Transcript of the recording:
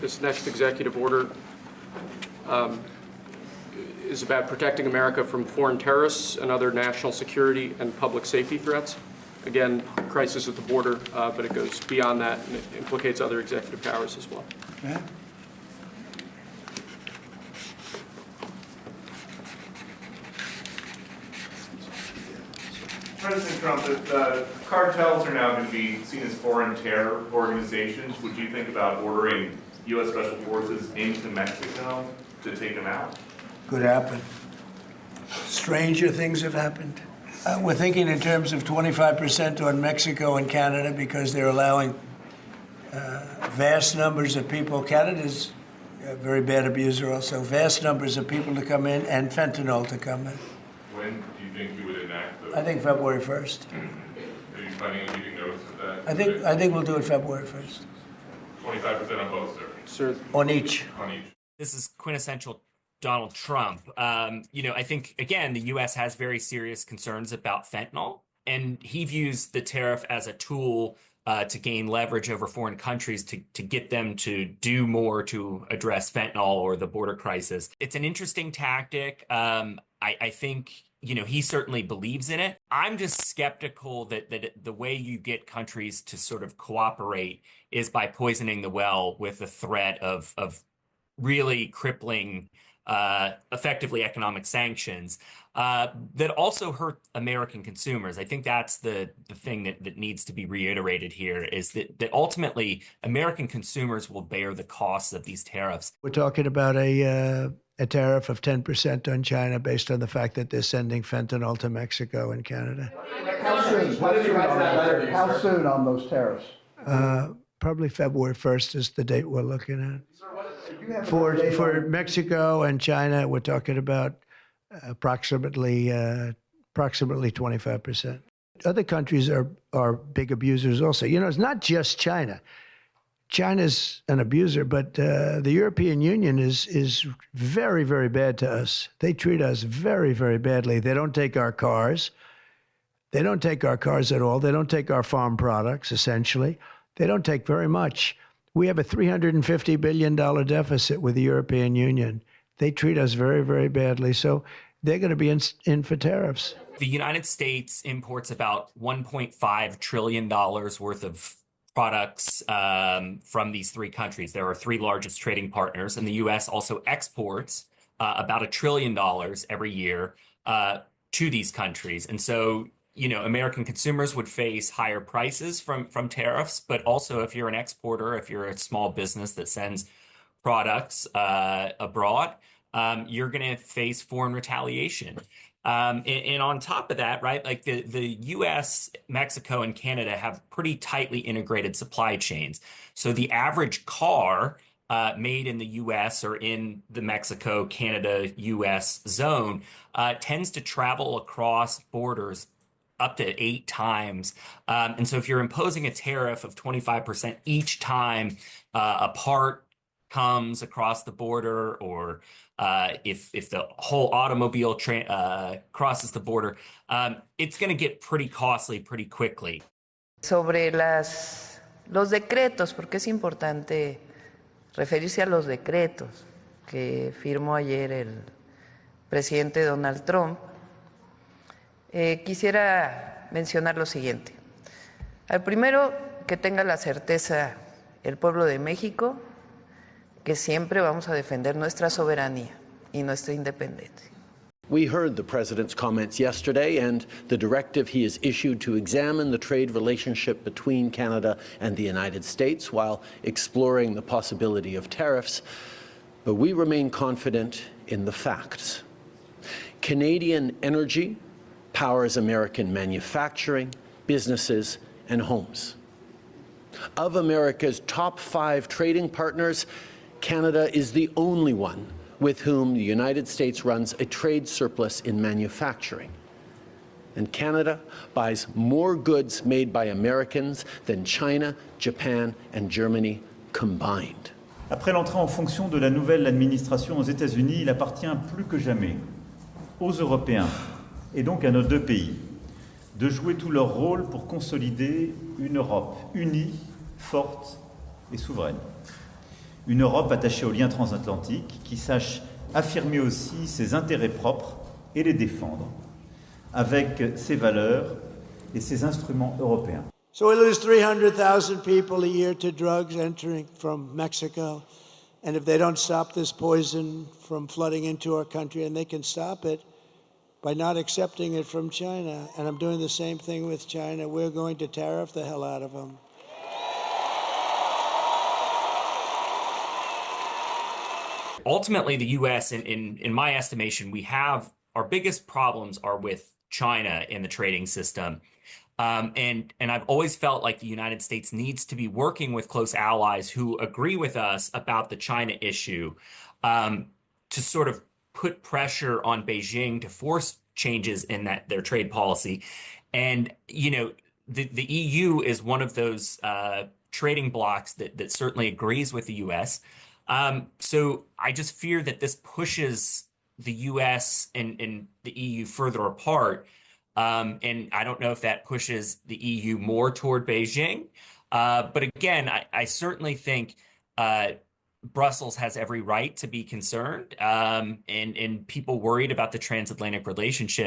This next executive order is about protecting America from foreign terrorists and other national security and public safety threats. Again, crisis at the border, but it goes beyond that and it implicates other executive powers as well. Yeah. President Trump, if cartels are now going to be seen as foreign terror organizations, would you think about ordering U.S. Special Forces into Mexico to take them out? Could happen. Stranger things have happened. We're thinking in terms of 25% on Mexico and Canada because they're allowing vast numbers of people. Canada's a very bad abuser also. Vast numbers of people to come in and fentanyl to come in. When do you think you would enact those? I think February 1st. Are you planning on giving notice of that? I think we'll do it February 1st. 25% on both, sir? Sir. On each. On each. This is quintessential Donald Trump. I think, again, the U.S. has very serious concerns about fentanyl, and he views the tariff as a tool to gain leverage over foreign countries to get them to do more to address fentanyl or the border crisis. It's an interesting tactic. I think, he certainly believes in it. I'm just skeptical that the way you get countries to sort of cooperate is by poisoning the well with the threat of really crippling effectively economic sanctions that also hurt American consumers. I think that's the thing that needs to be reiterated here is that ultimately American consumers will bear the costs of these tariffs. We're talking about a tariff of 10% on China based on the fact that they're sending fentanyl to Mexico and Canada. How soon on those tariffs? Probably February 1st is the date we're looking at. For Mexico and China, we're talking about approximately 25%. Other countries are big abusers also. It's not just China. China's an abuser, but the European Union is very, very bad to us. They treat us very, very badly. They don't take our cars. They don't take our cars at all. They don't take our farm products, essentially. They don't take very much. We have a $350 billion deficit with the European Union. They treat us very, very badly. So they're going to be in for tariffs. The United States imports about $1.5 trillion worth of products from these three countries. They're our three largest trading partners. And the U.S. also exports about $1 trillion every year to these countries. And so American consumers would face higher prices from tariffs, but also if you're an exporter, if you're a small business that sends products abroad, you're going to face foreign retaliation. And on top of that, right, like the U.S., Mexico, and Canada have pretty tightly integrated supply chains. So the average car made in the U.S. or in the Mexico, Canada, U.S. zone tends to travel across borders up to 8 times. And so if you're imposing a tariff of 25% each time a part comes across the border, or if the whole automobile crosses the border, it's going to get pretty costly pretty quickly. Sobre los decretos, porque es importante referirse a los decretos que firmó ayer el presidente Donald Trump. Quisiera mencionar lo siguiente. Al primero, que tenga la certeza el pueblo de México que siempre vamos a defender nuestra soberanía y nuestra independencia. We heard the president's comments yesterday and the directive he has issued to examine the trade relationship between Canada and the United States while exploring the possibility of tariffs. But we remain confident in the facts. Canadian energy powers American manufacturing, businesses, and homes. Of America's top 5 trading partners, Canada is the only one with whom the United States runs a trade surplus in manufacturing. And Canada buys more goods made by Americans than China, Japan, and Germany combined. Après l'entrée en fonction de la nouvelle administration aux États-Unis, il appartient plus que jamais aux Européens et donc à nos 2 pays de jouer tout leur rôle pour consolider une Europe unie, forte et souveraine. une Europe attachée aux liens transatlantiques qui sache affirmer aussi ses intérêts propres et les défendre avec ses valeurs et ses instruments européens. So we lose 300,000 people a year to drugs entering from Mexico. And if they don't stop this poison from flooding into our country, and they can stop it by not accepting it from China, and I'm doing the same thing with China, we're going to tariff the hell out of them. Ultimately, the U.S., in my estimation, we have our biggest problems are with China in the trading system. And I've always felt like the United States needs to be working with close allies who agree with us about the China issue to sort of put pressure on Beijing to force changes in their trade policy. And, you know, the EU is one of those trading blocs that certainly agrees with the U.S. So I just fear that this pushes the U.S. and the EU further apart. And I don't know if that pushes the EU more toward Beijing. But again, I certainly think Brussels has every right to be concerned, and people worried about the transatlantic relationship